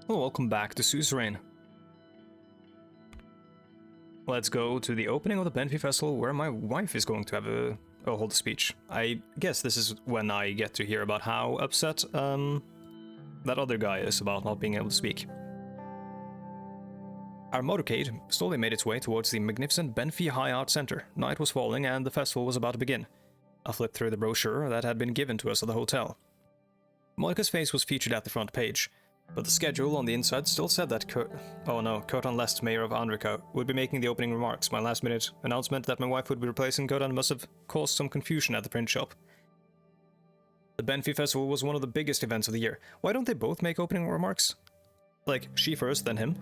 Well, welcome back to Suzerain. Let's go to the opening of the Banfi Festival, where my wife is going to have hold a speech. I guess this is when I get to hear about how upset that other guy is about not being able to speak. Our motorcade slowly made its way towards the magnificent Banfi High Art Center. Night was falling and the festival was about to begin. I flipped through the brochure that had been given to us at the hotel. Monica's face was featured at the front page, but the schedule on the inside still said that Kurtan Lest, mayor of Andrika, would be making the opening remarks. My last-minute announcement that my wife would be replacing Kurtan must have caused some confusion at the print shop. The Banfi Festival was one of the biggest events of the year. Why don't they both make opening remarks? Like, she first, then him?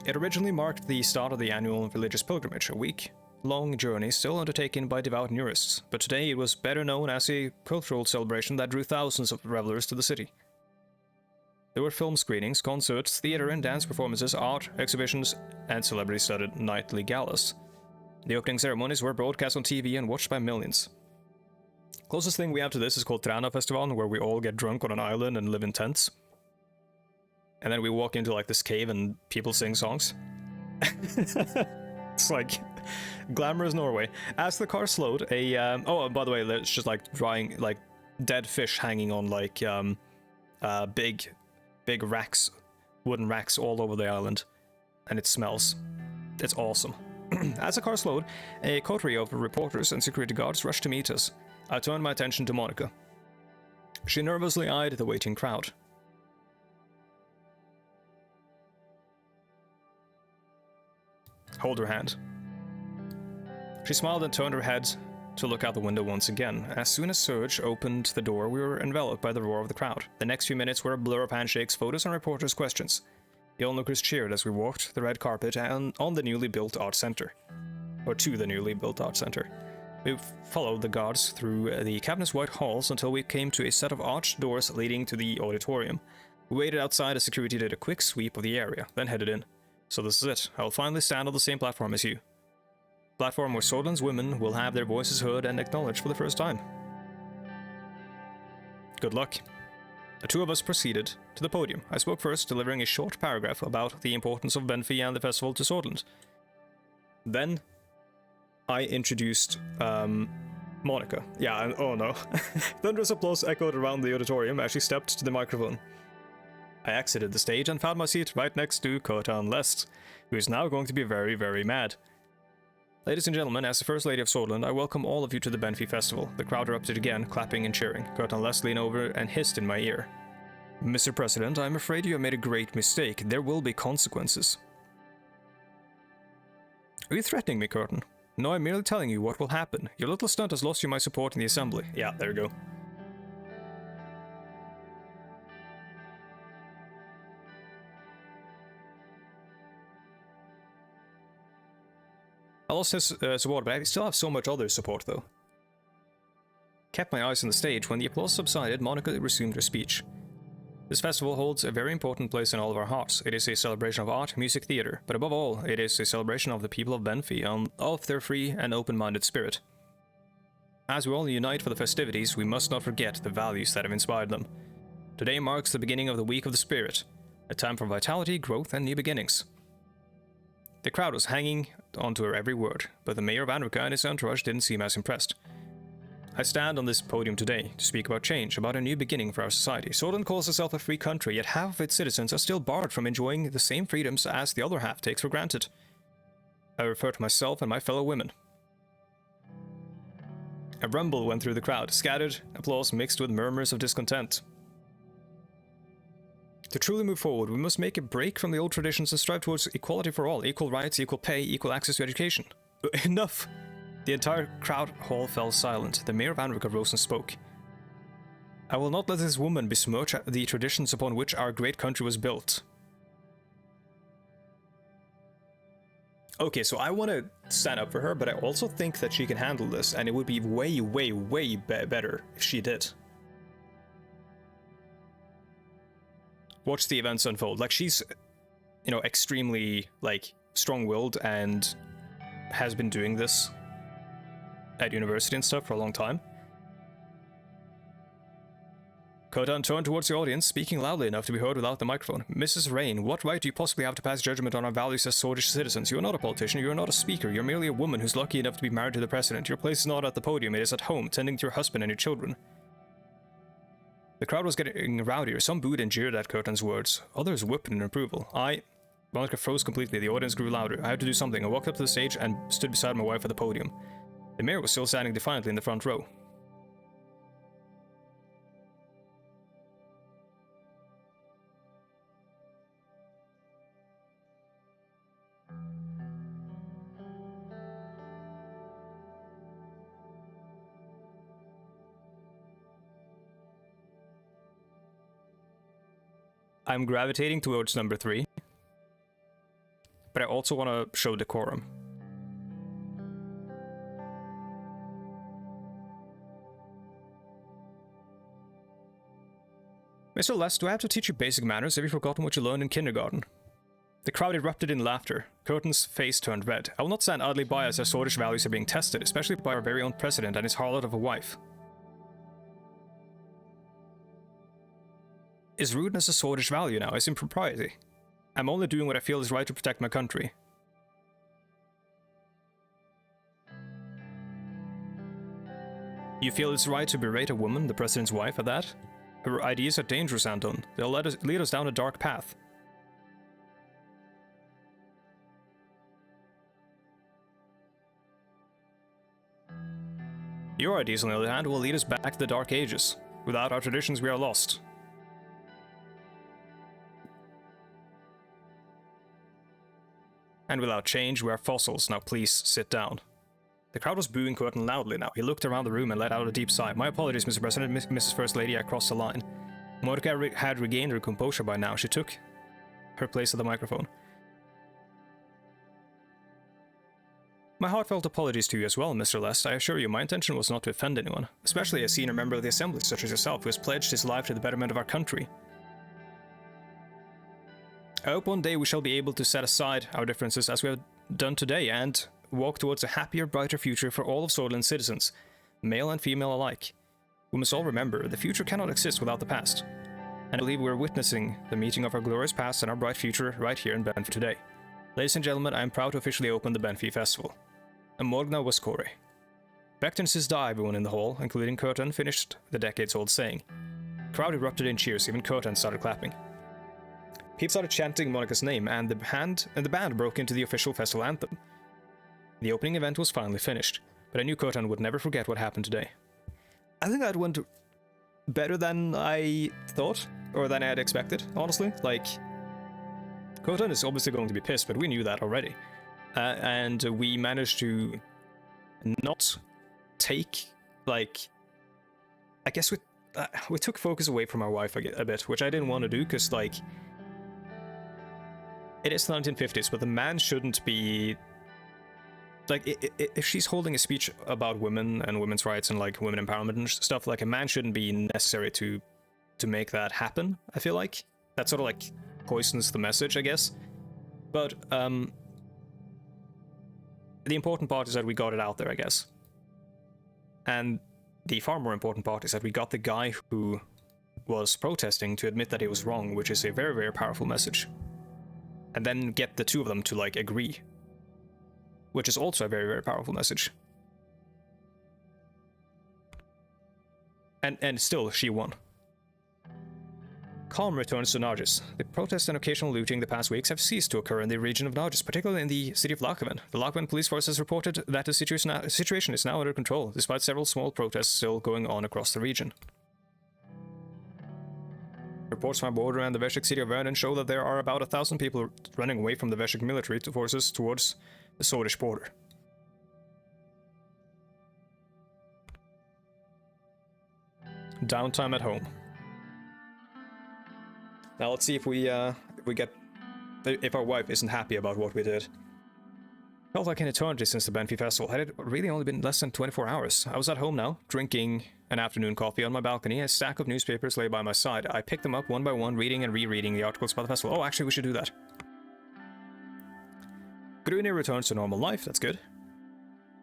It originally marked the start of the annual religious pilgrimage, a week-long journey still undertaken by devout Neurists, but today it was better known as a cultural celebration that drew thousands of revelers to the city. There were film screenings, concerts, theater and dance performances, art, exhibitions, and celebrity-studded nightly galas. The opening ceremonies were broadcast on TV and watched by millions. Closest thing we have to this is called Banfi Festival, where we all get drunk on an island and live in tents. And then we walk into like this cave and people sing songs. It's like glamorous Norway. As the car slowed, oh, and by the way, there's just like drying, like dead fish hanging on like big racks, wooden racks all over the island, and it smells. It's awesome. As the car slowed, a coterie of reporters and security guards rushed to meet us. I turned my attention to Monica. She nervously eyed the waiting crowd. Hold her hand. She smiled and turned her head to look out the window once again. As soon as Serge opened the door, we were enveloped by the roar of the crowd. The next few minutes were a blur of handshakes, photos, and reporters' questions. The onlookers cheered as we walked the red carpet and on the newly built art center. Or to the newly built art center. We followed the guards through the cavernous white halls until we came to a set of arched doors leading to the auditorium. We waited outside as security did a quick sweep of the area, then headed in. So this is it. I'll finally stand on the same platform as you. Platform where Sordland's women will have their voices heard and acknowledged for the first time. Good luck. The two of us proceeded to the podium. I spoke first, delivering a short paragraph about the importance of Banfi and the festival to Sordland. Then I introduced Monica. Yeah, and oh no. Thunderous applause echoed around the auditorium as she stepped to the microphone. I exited the stage and found my seat right next to Kurtan Lest, who is now going to be very, very mad. Ladies and gentlemen, as the First Lady of Sordland, I welcome all of you to the Banfi Festival. The crowd erupted again, clapping and cheering. Kurtan Lest leaned over and hissed in my ear. Mr. President, I'm afraid you have made a great mistake. There will be consequences. Are you threatening me, Kurtan? No, I'm merely telling you what will happen. Your little stunt has lost you my support in the assembly. Yeah, there you go. I lost his support, but I still have so much other support, though. Kept my eyes on the stage. When the applause subsided, Monica resumed her speech. This festival holds a very important place in all of our hearts. It is a celebration of art, music, theater, but above all, it is a celebration of the people of Banfi and of their free and open-minded spirit. As we all unite for the festivities, we must not forget the values that have inspired them. Today marks the beginning of the Week of the Spirit, a time for vitality, growth, and new beginnings. The crowd was hanging onto her every word, but the mayor of Andrika and his entourage didn't seem as impressed. I stand on this podium today to speak about change, about a new beginning for our society. Sordland calls itself a free country, yet half of its citizens are still barred from enjoying the same freedoms as the other half takes for granted. I refer to myself and my fellow women. A rumble went through the crowd, scattered applause mixed with murmurs of discontent. To truly move forward, we must make a break from the old traditions and strive towards equality for all, equal rights, equal pay, equal access to education. Enough! The entire crowd hall fell silent. The mayor of Andrika rose and spoke. I will not let this woman besmirch the traditions upon which our great country was built. Okay, so I want to stand up for her, but I also think that she can handle this, and it would be way, way, way better if she did. Watch the events unfold. Like, she's, you know, extremely, like, strong-willed and has been doing this at university and stuff for a long time. Kotan turned towards the audience, speaking loudly enough to be heard without the microphone. Mrs. Rain, what right do you possibly have to pass judgment on our values as Swedish citizens? You are not a politician, you are not a speaker, you're merely a woman who's lucky enough to be married to the president. Your place is not at the podium, it is at home, tending to your husband and your children. The crowd was getting rowdier. Some booed and jeered at Kotan's words. Others whooped in approval. Monica froze completely. The audience grew louder. I had to do something. I walked up to the stage and stood beside my wife at the podium. The mayor was still standing defiantly in the front row. I'm gravitating towards number 3. But I also want to show decorum. Mr. Les, do I have to teach you basic manners? Have you forgotten what you learned in kindergarten? The crowd erupted in laughter. Curtin's face turned red. I will not stand idly by as our Swedish values are being tested, especially by our very own president and his harlot of a wife. Is rudeness a Swedish value now? Is impropriety? I'm only doing what I feel is right to protect my country. You feel it's right to berate a woman, the president's wife, at that? Her ideas are dangerous, Anton. They'll lead us down a dark path. Your ideas, on the other hand, will lead us back to the Dark Ages. Without our traditions, we are lost. And without change, we are fossils. Now please, sit down. The crowd was booing Curtin loudly now. He looked around the room and let out a deep sigh. My apologies, Mr. President, Mrs. First Lady, I crossed the line. Monica had regained her composure by now. She took her place at the microphone. My heartfelt apologies to you as well, Mr. Lest. I assure you, my intention was not to offend anyone, especially a senior member of the Assembly such as yourself, who has pledged his life to the betterment of our country. I hope one day we shall be able to set aside our differences as we have done today and walk towards a happier, brighter future for all of Sordland's citizens, male and female alike. We must all remember, the future cannot exist without the past. And I believe we're witnessing the meeting of our glorious past and our bright future right here in Banfi today. Ladies and gentlemen, I am proud to officially open the Banfi Festival. Amorgna Waskore. Vectern Sizda, everyone in the hall, including Curtin, finished the decades-old saying. The crowd erupted in cheers, even Curtin started clapping. People started chanting Monica's name, and the band broke into the official festival anthem. The opening event was finally finished, but I knew Curtin would never forget what happened today. I think that went better than I thought, or than I had expected, honestly. Like, Curtin is obviously going to be pissed, but we knew that already. And we managed to not take, like, I guess we took focus away from our wife a bit, which I didn't want to do, because, like, it is the 1950s, but the man shouldn't be... Like, if she's holding a speech about women and women's rights and, like, women empowerment and stuff, like, a man shouldn't be necessary to make that happen, I feel like. That sort of, like, poisons the message, I guess. But, the important part is that we got it out there, I guess. And the far more important part is that we got the guy who was protesting to admit that he was wrong, which is a very, very powerful message. And then get the two of them to, like, agree. Which is also a very, very powerful message. And still, she won. Calm returns to Nargis. The protests and occasional looting the past weeks have ceased to occur in the region of Nargis, particularly in the city of Lakhven. The Lakhven police force has reported that the situation is now under control, despite several small protests still going on across the region. Reports from our border and the Veshik city of Vernon show that there are about 1,000 people running away from the Veshik military forces towards the Swedish border. Downtime at home. Now let's see if if our wife isn't happy about what we did. Felt like an eternity since the Banfi Festival. Had it really only been less than 24 hours. I was at home now, drinking an afternoon coffee on my balcony. A stack of newspapers lay by my side. I picked them up one by one, reading and rereading the articles about the festival. Oh, actually, we should do that. Gruni returns to normal life. That's good.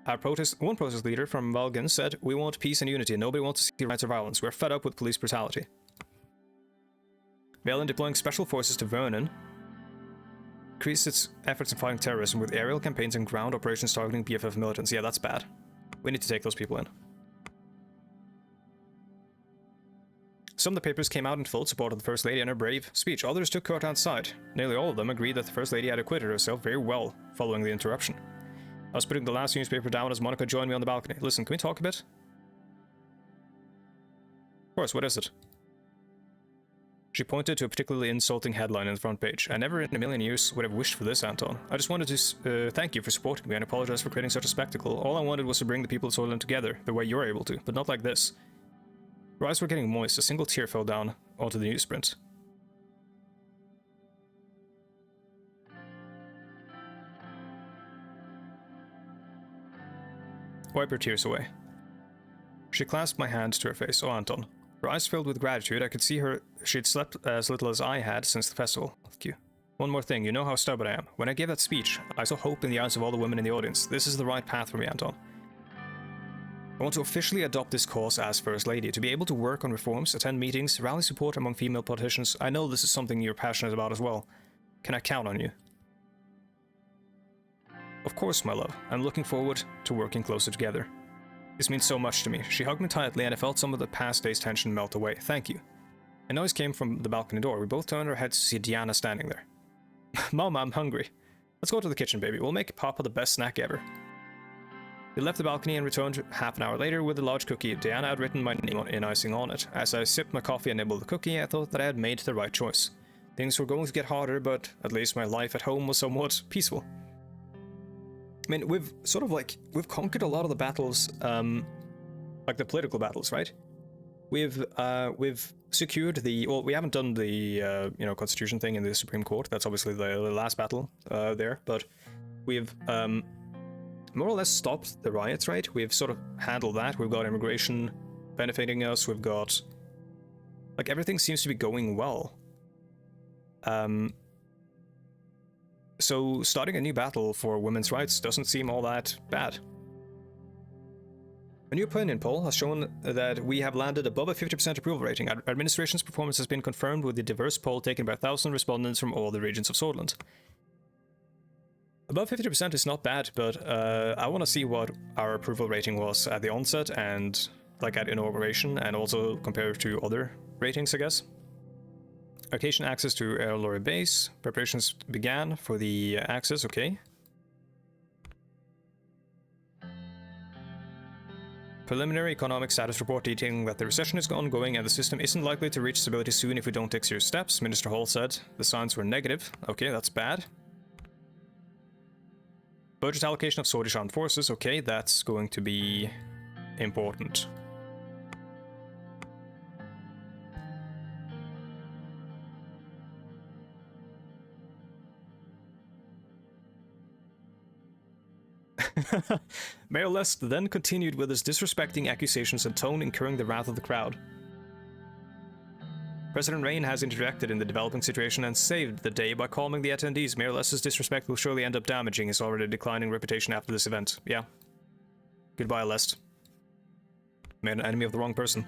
One protest leader from Valgen said, "We want peace and unity. Nobody wants to see riots or violence. We're fed up with police brutality." Valen deploying special forces to Vernon increased its efforts in fighting terrorism with aerial campaigns and ground operations targeting BFF militants. Yeah, that's bad. We need to take those people in. Some of the papers came out in full support of the First Lady and her brave speech. Others took court outside. Nearly all of them agreed that the First Lady had acquitted herself very well following the interruption. I was putting the last newspaper down as Monica joined me on the balcony. Listen, can we talk a bit? Of course, what is it? She pointed to a particularly insulting headline in the front page. I never in a million years would have wished for this, Anton. I just wanted to thank you for supporting me and apologize for creating such a spectacle. All I wanted was to bring the people of Sutherland together, the way you're able to, but not like this. Her eyes were getting moist. A single tear fell down onto the newsprint. Wipe her tears away. She clasped my hand to her face. Oh, Anton. Her eyes filled with gratitude. I could see she'd slept as little as I had since the festival. Thank you. One more thing. You know how stubborn I am. When I gave that speech, I saw hope in the eyes of all the women in the audience. This is the right path for me, Anton. I want to officially adopt this cause as First Lady, to be able to work on reforms, attend meetings, rally support among female politicians. I know this is something you're passionate about as well. Can I count on you? Of course, my love. I'm looking forward to working closer together. This means so much to me. She hugged me tightly and I felt some of the past day's tension melt away. Thank you. A noise came from the balcony door. We both turned our heads to see Diana standing there. Mom, I'm hungry. Let's go to the kitchen, baby. We'll make Papa the best snack ever. We left the balcony and returned half an hour later with a large cookie. Diana had written my name in icing on it. As I sipped my coffee and nibbled the cookie, I thought that I had made the right choice. Things were going to get harder, but at least my life at home was somewhat peaceful. I mean, we've conquered a lot of the battles, like the political battles, right? We've secured the, well, we haven't done the, constitution thing in the Supreme Court. That's obviously the last battle there, but we've more or less stopped the riots, right? We've sort of handled that. We've got immigration benefiting us. We've got, like, everything seems to be going well. So starting a new battle for women's rights doesn't seem all that bad. A new opinion poll has shown that we have landed above a 50% approval rating. Our administration's performance has been confirmed with the diverse poll taken by 1,000 respondents from all the regions of Sutherland. Above 50% is not bad, but I want to see what our approval rating was at the onset and like at inauguration, and also compare to other ratings, I guess. Occasion access to Air Lorry base. Preparations began for the access, okay. Preliminary economic status report detailing that the recession is ongoing and the system isn't likely to reach stability soon if we don't take serious steps. Minister Hall said the signs were negative. Okay, that's bad. Budget allocation of Swedish armed forces. Okay, that's going to be important. Mayor Lest then continued with his disrespecting accusations and tone, incurring the wrath of the crowd. President Rain has interjected in the developing situation and saved the day by calming the attendees. Mayor Lest's disrespect will surely end up damaging his already declining reputation after this event. Yeah. Goodbye, Lest. Made an enemy of the wrong person.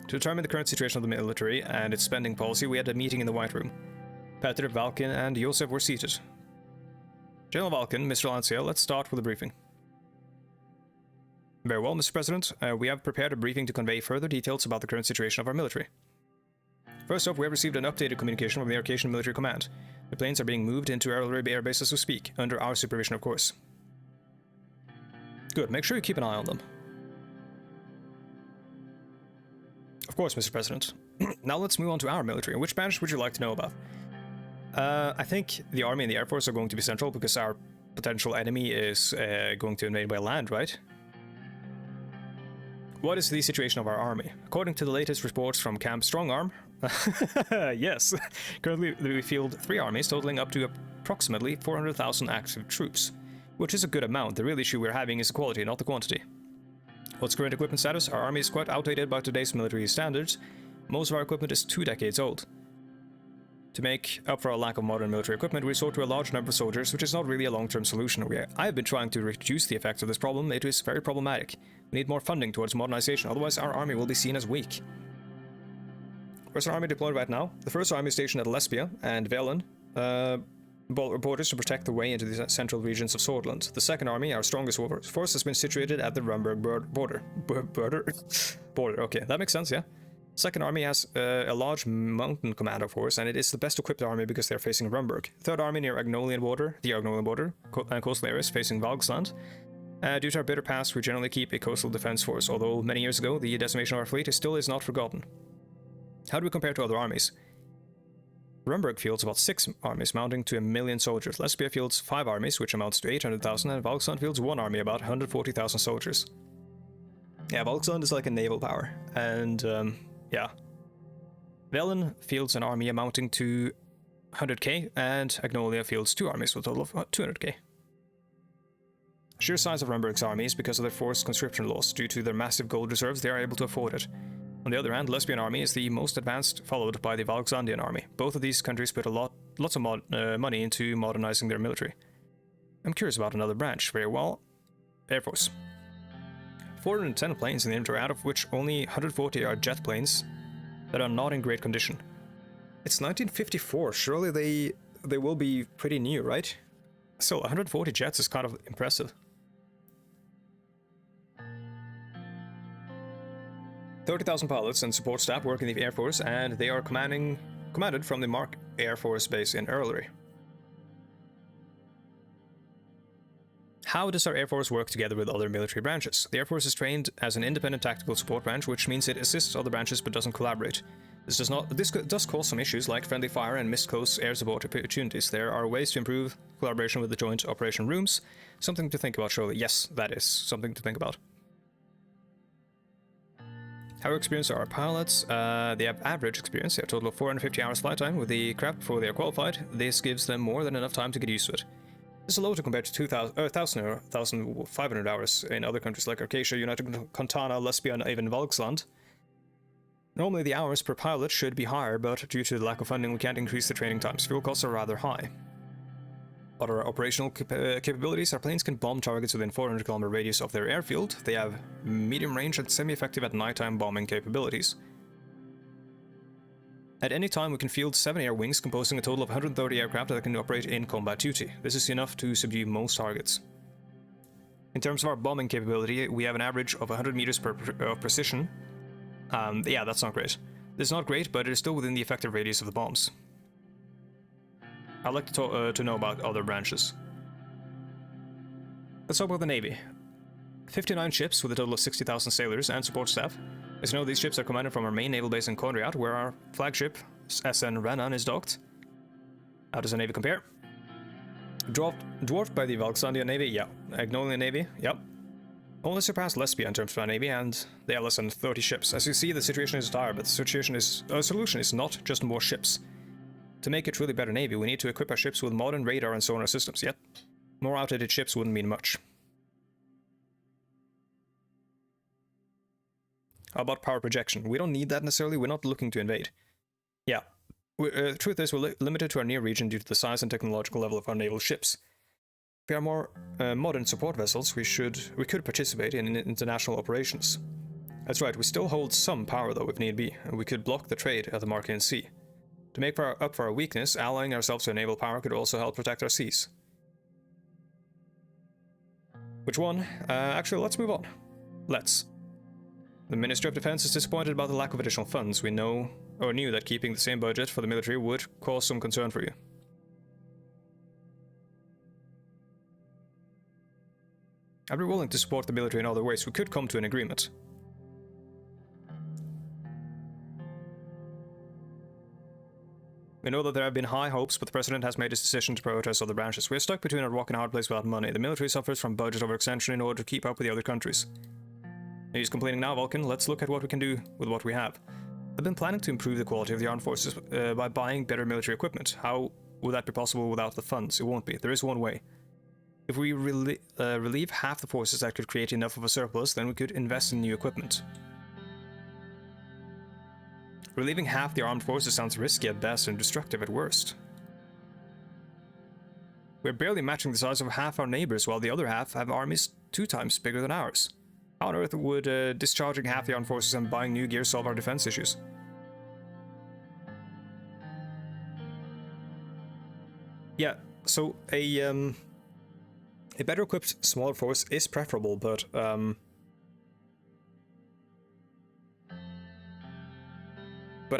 To determine the current situation of the military and its spending policy, we had a meeting in the White Room. Petr, Valkin, and Josef were seated. General Valkin, Mr. Lancia, let's start with the briefing. Very well, Mr. President. We have prepared a briefing to convey further details about the current situation of our military. First off, we have received an updated communication from the Arcadian Military Command. The planes are being moved into Air Base as we speak, under our supervision, of course. Good, make sure you keep an eye on them. Of course, Mr. President. Now let's move on to our military. Which branch would you like to know about? I think the Army and the Air Force are going to be central because our potential enemy is going to invade by land, right? What is the situation of our army? According to the latest reports from Camp Strongarm, yes, currently we field 3 armies totaling up to approximately 400,000 active troops, which is a good amount. The real issue we're having is the quality, not the quantity. What's current equipment status? Our army is quite outdated by today's military standards. Most of our equipment is 2 decades old. To make up for our lack of modern military equipment, we resort to a large number of soldiers, which is not really a long-term solution. I have been trying to reduce the effects of this problem. It is very problematic. We need more funding towards modernization, otherwise our army will be seen as weak. Where's our army deployed right now? The first army is stationed at Lesbia and Velen, borders to protect the way into the central regions of Swordland. The second army, our strongest force, has been situated at the Rumburg border. Border, okay, that makes sense, yeah. Second army has a large mountain commando force, and it is the best equipped army because they are facing Rumburg. Third army near the Agnolian border, and coastal areas facing Valgsland. Due to our bitter past, we generally keep a coastal defense force, although many years ago the decimation of our fleet still is not forgotten. How do we compare to other armies? Rumburg fields about 6 armies, mounting to 1 million soldiers. Lesbia fields 5 armies, which amounts to 800,000, and Valgsland fields 1 army, about 140,000 soldiers. Yeah, Valgsland is like a naval power, and yeah. Velen fields an army amounting to 100k, and Agnolia fields 2 armies with a total of 200k. Sheer size of Rumburg's army is because of their forced conscription laws. Due to their massive gold reserves, they are able to afford it. On the other hand, Lesbian army is the most advanced, followed by the Valgsandian army. Both of these countries put lots of money into modernizing their military. I'm curious about another branch. Very well. Air Force. 410 planes in the inventory, out of which only 140 are jet planes that are not in great condition. It's 1954. Surely they will be pretty new, right? Still, 140 jets is kind of impressive. 30,000 pilots and support staff work in the Air Force, and they are commanded from the Mark Air Force Base in Earlery. How does our Air Force work together with other military branches? The Air Force is trained as an independent tactical support branch, which means it assists other branches but doesn't collaborate. This does cause some issues like friendly fire and missed close air support opportunities. There are ways to improve collaboration with the joint operation rooms. Something to think about, surely. Yes, that is something to think about. How experienced are our pilots? They have average experience. They have a total of 450 hours flight time with the craft before they are qualified. This gives them more than enough time to get used to it. This is low to compare to 1,000 or 1,500 hours in other countries like Arcadia, United Contana, Lesbia, and even Valgsland. Normally the hours per pilot should be higher, but due to the lack of funding we can't increase the training times. Fuel costs are rather high. Other operational capabilities, our planes can bomb targets within 400 km radius of their airfield. They have medium range and semi-effective at nighttime bombing capabilities. At any time we can field 7 air wings composing a total of 130 aircraft that can operate in combat duty. This is enough to subdue most targets. In terms of our bombing capability, we have an average of 100 meters of precision. Yeah, that's not great. This is not great, but it is still within the effective radius of the bombs. I'd like to know about other branches. Let's talk about the Navy. 59 ships with a total of 60,000 sailors and support staff. As you know, these ships are commanded from our main naval base in Conriat, where our flagship, SN Renan, is docked. How does the Navy compare? Dwarfed by the Valgsandian Navy? Yeah. Agnolian Navy? Yep. Only surpassed Lesbia in terms of our Navy, and they have less than 30 ships. As you see, the situation is dire, but the solution is not just more ships. To make a truly better Navy, we need to equip our ships with modern radar and sonar systems, yet more outdated ships wouldn't mean much. How about power projection? We don't need that necessarily, we're not looking to invade. Yeah, the truth is we're limited to our near region due to the size and technological level of our naval ships. If we are more modern support vessels, we could participate in international operations. That's right, we still hold some power though if need be, and we could block the trade at the Marcaean Sea. To make up for our weakness, allying ourselves to a naval power could also help protect our seas. Which one? Actually, let's move on. Let's. The Ministry of Defense is disappointed about the lack of additional funds. We knew that keeping the same budget for the military would cause some concern for you. I'd be willing to support the military in other ways. We could come to an agreement. We know that there have been high hopes, but the President has made his decision to prioritize other branches. We are stuck between a rock and a hard place without money. The military suffers from budget overextension in order to keep up with the other countries. He's complaining now, Vulcan. Let's look at what we can do with what we have. I've been planning to improve the quality of the armed forces by buying better military equipment. How would that be possible without the funds? It won't be. There is one way. If we relieve half the forces that could create enough of a surplus, then we could invest in new equipment. Relieving half the armed forces sounds risky at best and destructive at worst. We're barely matching the size of half our neighbors, while the other half have armies 2 times bigger than ours. How on earth would discharging half the armed forces and buying new gear solve our defense issues? Yeah, so a better equipped smaller force is preferable, but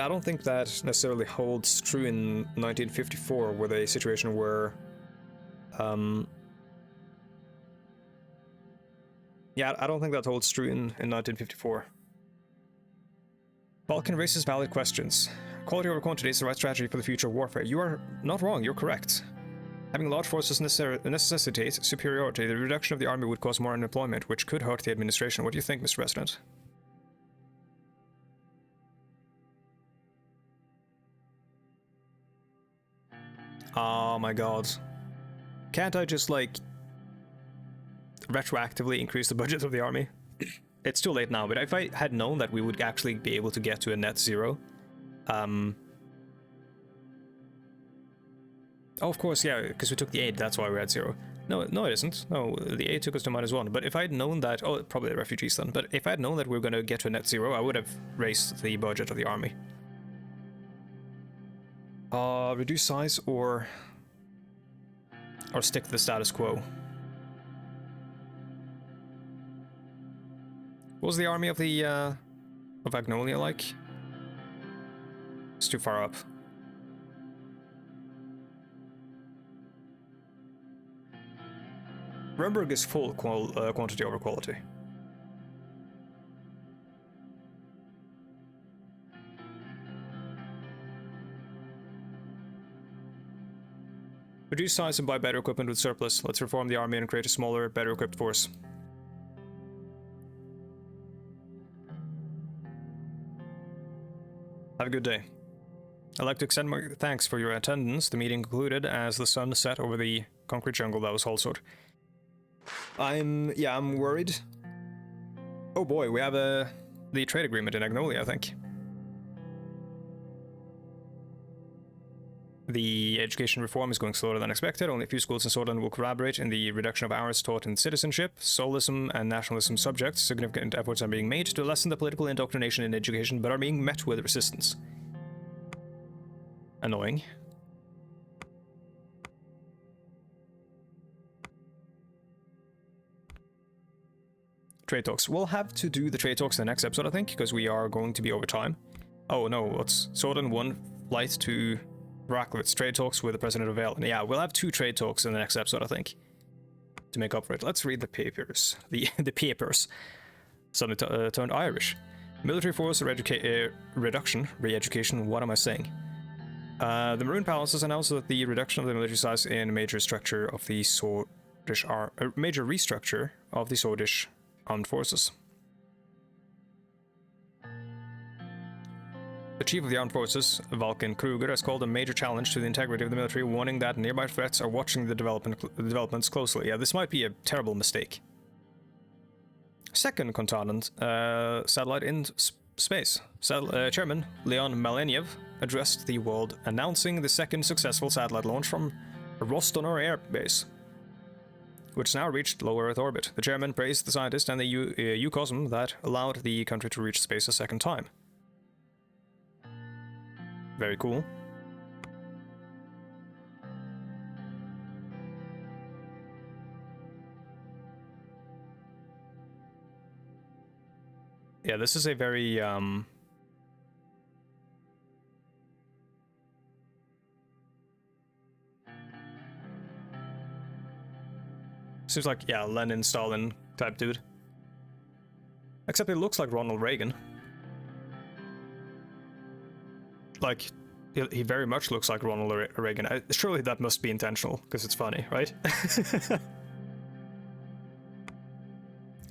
I don't think that necessarily holds true in 1954 with a situation where yeah, I don't think that holds true in 1954. Balkan raises valid questions. Quality over quantity is the right strategy for the future of warfare. You are not wrong, you're correct. Having large forces necessitates superiority. The reduction of the army would cause more unemployment, which could hurt the administration. What do you think, Mr. President? Oh my god. Can't I just, like, retroactively increase the budget of the army? It's too late now, but if I had known that we would actually be able to get to a net zero, oh, of course, yeah, because we took the aid, that's why we're at zero. No, it isn't. No, the aid took us to -1. But if I had known that, oh, probably the refugees then. But if I had known that we were going to get to a net zero, I would have raised the budget of the army. Reduce size or stick to the status quo. What was the army of the of Agnolia like? It's too far up. Rumburg is full quantity over quality. Reduce size and buy better equipment with surplus. Let's reform the army and create a smaller, better equipped force. Have a good day. I'd like to extend my thanks for your attendance. The meeting concluded as the sun set over the concrete jungle that was Holsort. I'm worried. Oh boy, we have the trade agreement in Agnolia, I think. The education reform is going slower than expected. Only a few schools in Sweden will collaborate in the reduction of hours taught in citizenship, solism, and nationalism subjects. Significant efforts are being made to lessen the political indoctrination in education, but are being met with resistance. Annoying. Trade talks. We'll have to do the trade talks in the next episode, I think, because we are going to be over time. Oh no, what's Sweden 1 flight to Rakowitz, trade talks with the president of Valen. Yeah, we'll have 2 trade talks in the next episode, I think, to make up for it. Let's read the papers. The papers. Suddenly turned Irish. Military force reduction, re-education, what am I saying? The Maroon Palace has announced that the reduction of the military size in major restructure of the Swedish armed forces. The chief of the armed forces, Valken Kruger, has called a major challenge to the integrity of the military, warning that nearby threats are watching the developments closely. Yeah, this might be a terrible mistake. Second continent satellite in space. Chairman Leon Maleniev addressed the world, announcing the second successful satellite launch from Rostonor Air Base, which now reached low Earth orbit. The chairman praised the scientist and the UCOSM that allowed the country to reach space a second time. Very cool. Yeah, this is a very seems like, yeah, Lenin, Stalin type dude. Except it looks like Ronald Reagan. Like, he very much looks like Ronald Reagan. Surely that must be intentional, because it's funny, right?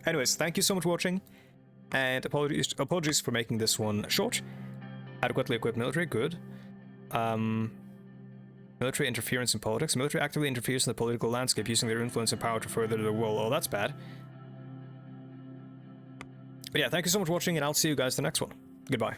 Anyways, thank you so much for watching, and apologies for making this one short. Adequately equipped military, good. Military interference in politics. Military actively interferes in the political landscape, using their influence and power to further the world. Oh, that's bad. But yeah, thank you so much for watching, and I'll see you guys in the next one. Goodbye.